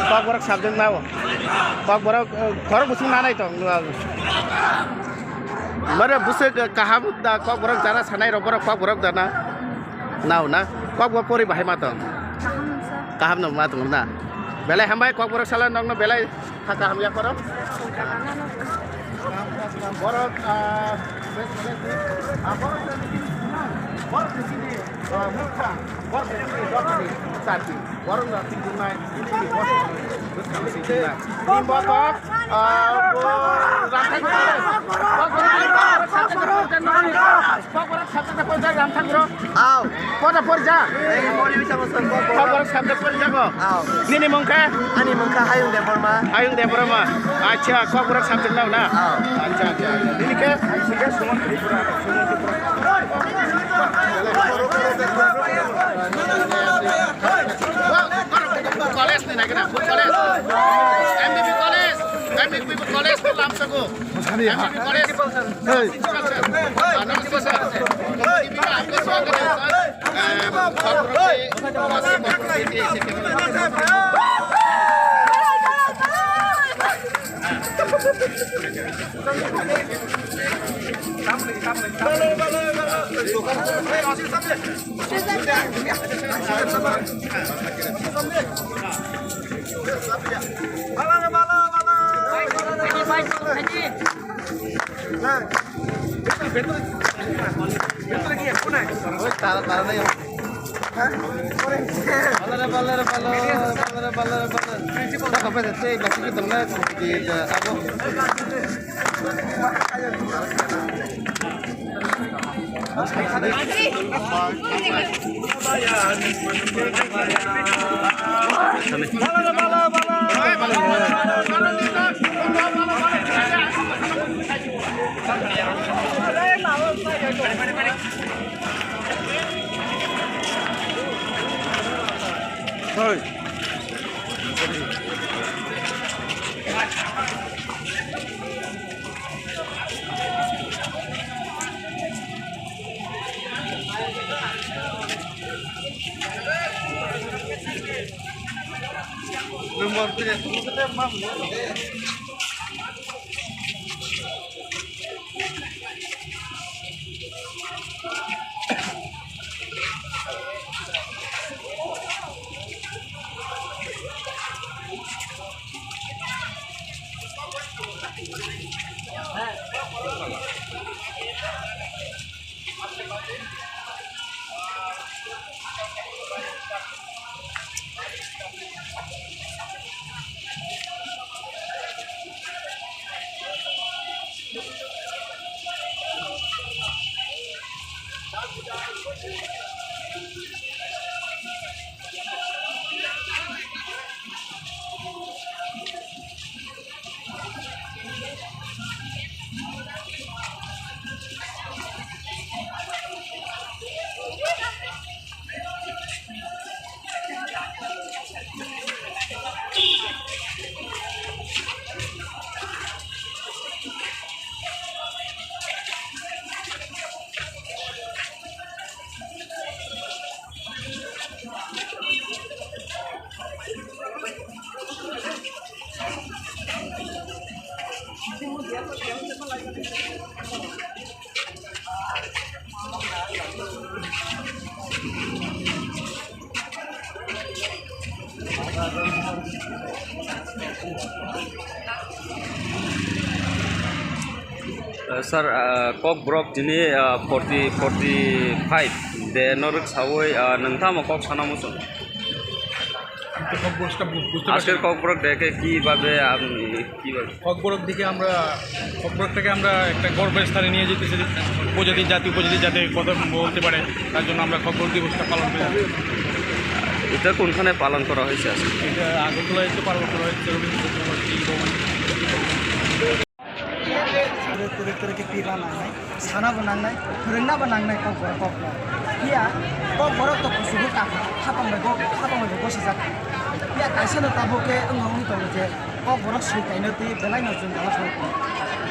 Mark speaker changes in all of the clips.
Speaker 1: Kok borok sabdeng mau. Kok borok korok busung mana itu? Mana busuk kaham da kok borok jana sanai borok kok borok dana. Nau na. Kok borok pori bahai mata. Kaham no mata na. Belai hambai kok borok salah nong no belai kaham ya korok. Borok borok di sini muka borok di sini dokter satu borok nggak tinggal ini bos terus kami tinggal ini botok ramthang borok ramthang bro aw kota porja mori bisa masuk borok sampai porja kok ini mungka ani mungka hayung deporma acha kok borok sampai nau na acha ini ke semua tripura college nih nak kena food college MBB college tu lam sago MBB college nama siapa sah MBB आपका स्वागत
Speaker 2: Sir, kok brok jini 45 de noruk sawoi nongtamo kok sana musun. আজকের ককবরক দেখে কিভাবে আপনি কিভাবে
Speaker 3: ককবরক দিকে আমরা ককবরকটাকে আমরা একটা গর্বের স্থানে নিয়ে যেতেছি জাতি উপজাতি যাতে কথা বলতে পারে তার জন্য আমরা ককবরক দিবসটা পালন করে যাচ্ছি।
Speaker 2: এটা কোনখানে পালন করা হয়েছে আজকে?
Speaker 3: এটা আগরতলায় তো পালন করা হয়েছে
Speaker 4: पिरा नांनाय सानाबो नांनाय फोरोंनाबो नांनाय कक पिया कक बरक तो कुसुबो ताका थापांबाय गसि जाका पिया काइसेनो ताबोके अंगं दं जे कक बरक सैतायनो ति बेलायनो जों दाला सौको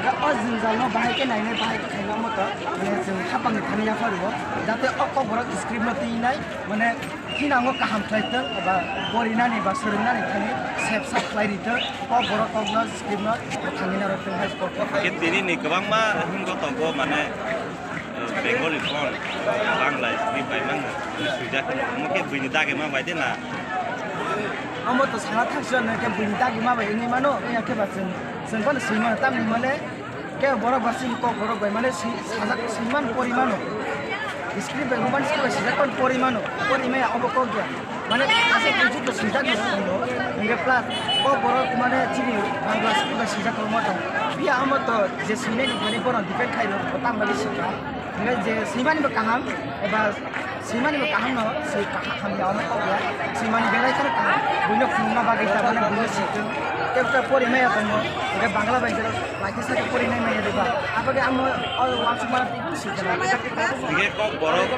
Speaker 4: दा अ जों जानो बाहायके नायनाय बाहायके खायना मतो माने जों थापांनि थानिया फारिबो जाते अ कक बरक स्क्रिप्ट नो तिनाय माने किनांगो काहाम फ्लाइटों एबा बरिनानि बा सोलोंनानै थानि सेफ साप्लाइ रिथों कक बरक ककनो स्क्रिप्ट नो थांगिना रथों हाइ स्पट
Speaker 5: दिनैनि गोबां मा हिंगतंगो माने बेंगलि फन बांला बिबाय मानो सुजाखौ मके बुइनि दागे मा बायदि ना
Speaker 4: आमो तो साना थांसन के बुइनि दागे मा बायदि मानो या के बाजों जोंबो सैमा तामनि माने के बरक बासिन कक बरक बाय माने सैमान परिमानो स्क्रिप्ट बाय रोमान स्क्रिप्ट सिजाकन परिमाया अबको गया माने आसे कुछ तो सिजाक नो इंगे प्लास कक बरक माने चिनि बांला स्क्रिप्ट सिजाकन मतो बिया आमो तो जे सिनेनि माने बरन डिपेंड खाइरो ताम बायदि सिका इंगे जे सैमानिबो काहाम एबा सैमानिबो काहाम न सै काहाम यावनो कया सैमानि बेलाय कर काहाम बुइनो फुंना बागै ताबाने बुइनो सिकन केबटा परिमाया दङ इंगे बांला बायजो लाइके साके परिनाय माया देबा आबागे आमो वासु मारा टिकु सिकना
Speaker 5: दिगे कक बरक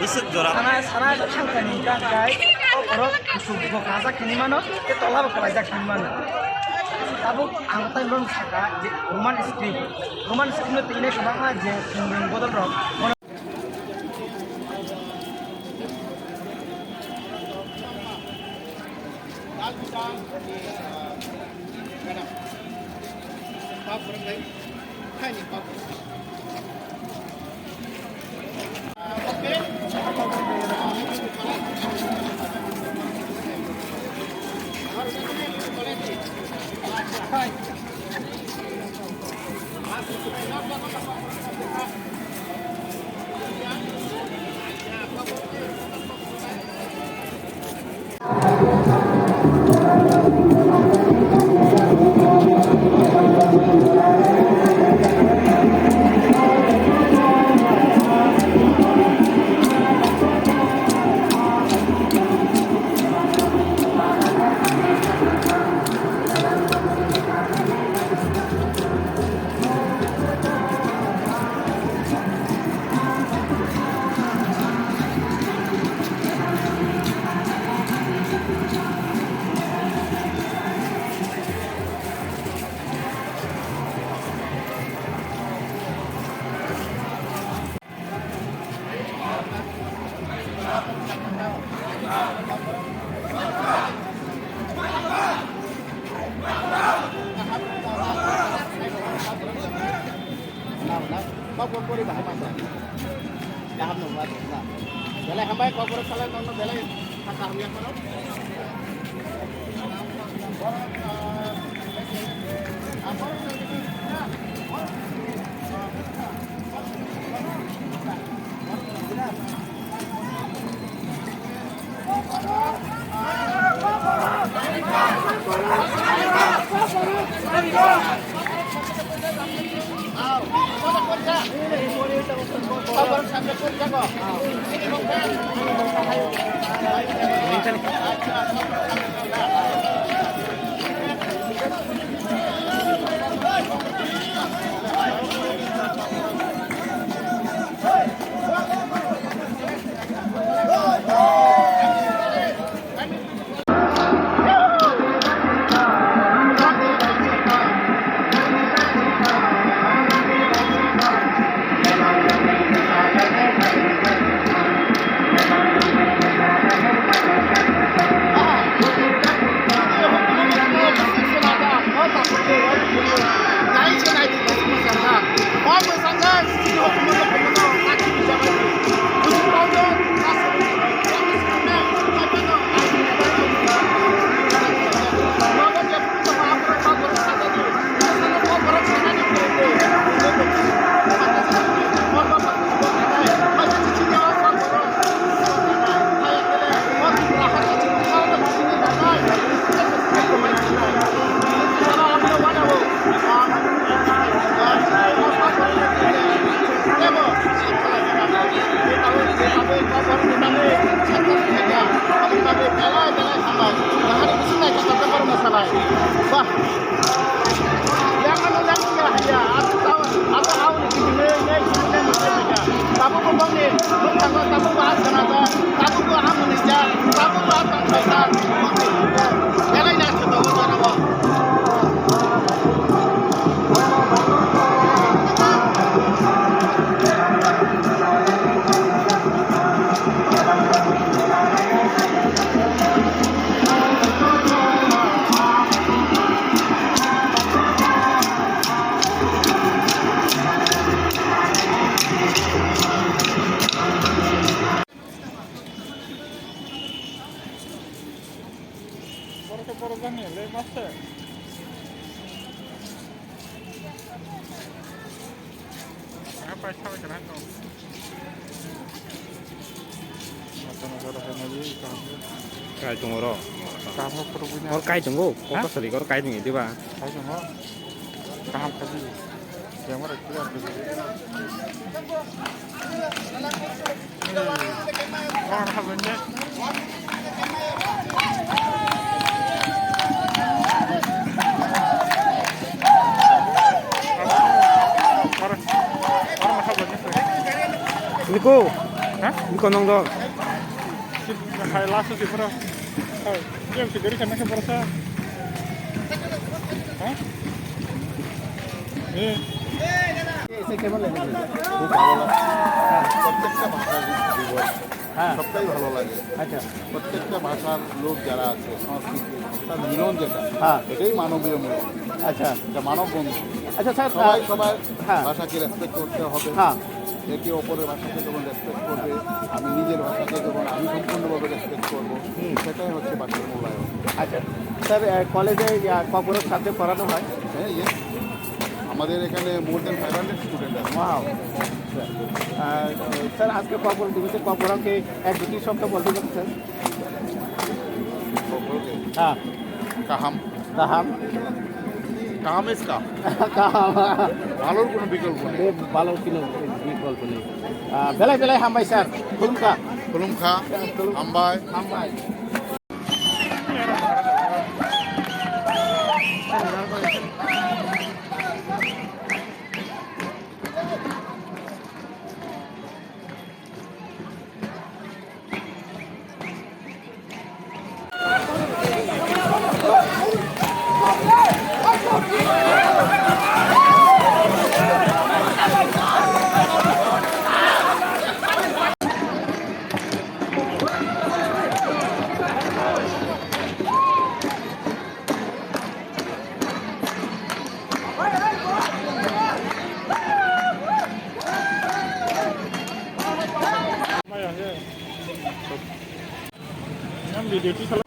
Speaker 5: गोसो जरा
Speaker 4: सारा थांखानि गाय कक बरक सुबो गाजा किनिमानो ते तलाबो कलायजा किनिमानो ताबो आंगताय लं साका जे रोमान स्क्रिप्ट नो तिने गोबां जे खुंगोन बदल रक kok pori bahaya masa daham no mas na belai hambai kok pori salah no belai takar yang kono
Speaker 3: Cái chung rồi. Có cái chung không? Có cái gì có cái gì đi ba? Nico, Nico nong do. Hai lasu di pura. Yang si dari kana ke perasa.
Speaker 1: এসে কেমন লাগে?
Speaker 6: খুব ভালো লাগে প্রত্যেকটা ভাষার জীবন
Speaker 1: হ্যাঁ
Speaker 6: সবটাই ভালো লাগে
Speaker 1: আচ্ছা
Speaker 6: প্রত্যেকটা ভাষার লোক যারা আছে সংস্কৃতি তার মিলন যেটা
Speaker 1: হ্যাঁ
Speaker 6: এটাই মানবীয় মিলন
Speaker 1: আচ্ছা
Speaker 6: এটা মানব বন্ধু
Speaker 1: আচ্ছা স্যার
Speaker 6: সবাই সবাই
Speaker 1: হ্যাঁ
Speaker 6: ভাষাকে রেসপেক্ট করতে হবে
Speaker 1: হ্যাঁ
Speaker 6: একে অপরের ভাষাকে যখন রেসপেক্ট করবে আমি নিজের ভাষাকে যখন আমি সম্পূর্ণভাবে রেসপেক্ট করবো সেটাই হচ্ছে ভাষার মূল্যায়ন
Speaker 1: আচ্ছা স্যার কলেজে কখনো সাথে পড়ানো হয়
Speaker 6: হ্যাঁ ইয়ে আমাদের এখানে মোর দেন 500 স্টুডেন্ট আছে
Speaker 1: ওয়াও স্যার আজকে কখন দিবসে কখনকে এক দুটি শব্দ বলতে পারছেন
Speaker 6: সকলকে
Speaker 1: হ্যাঁ
Speaker 6: কাহাম
Speaker 1: কাহাম
Speaker 6: কাহাম ইস কা
Speaker 1: কাহাম
Speaker 6: ভালোর কোনো বিকল্প নেই
Speaker 1: ভালো কোনো বিকল্প নেই বেলায় বেলায় হামবাই স্যার খুলুমকা
Speaker 6: খুলুম খা আম্বাই
Speaker 1: হামবাই
Speaker 3: Yang video itu